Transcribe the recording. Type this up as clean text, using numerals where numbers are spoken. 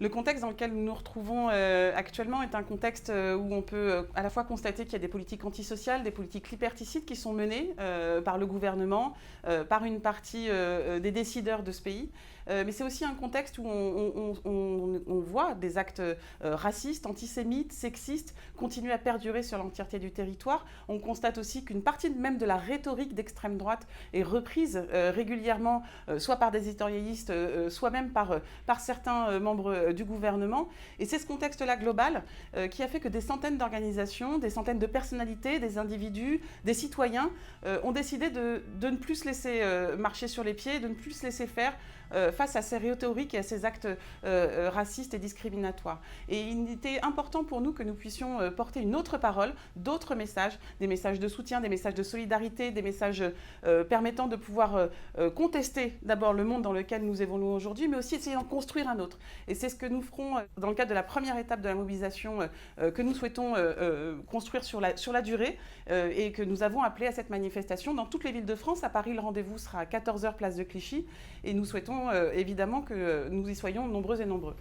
Le contexte dans lequel nous nous retrouvons actuellement est un contexte où on peut à la fois constater qu'il y a des politiques antisociales, des politiques liberticides qui sont menées par le gouvernement, par une partie des décideurs de ce pays. Mais c'est aussi un contexte où on voit des actes racistes, antisémites, sexistes continuer à perdurer sur l'entièreté du territoire. On constate aussi qu'une partie même de la rhétorique d'extrême droite est reprise régulièrement, soit par des éditorialistes, soit même par certains membres du gouvernement. Et c'est ce contexte-là global qui a fait que des centaines d'organisations, des centaines de personnalités, des individus, des citoyens ont décidé de ne plus se laisser marcher sur les pieds, de ne plus se laisser faire face à ces rhétoriques et à ces actes racistes et discriminatoires. Et il était important pour nous que nous puissions porter une autre parole, d'autres messages, des messages de soutien, des messages de solidarité, des messages permettant de pouvoir contester d'abord le monde dans lequel nous évoluons aujourd'hui, mais aussi essayer d'en construire un autre. Et c'est ce que nous ferons dans le cadre de la première étape de la mobilisation que nous souhaitons construire sur la durée et que nous avons appelé à cette manifestation dans toutes les villes de France. À Paris, le rendez-vous sera à 14h place de Clichy et nous souhaitons évidemment que nous y soyons nombreux et nombreux.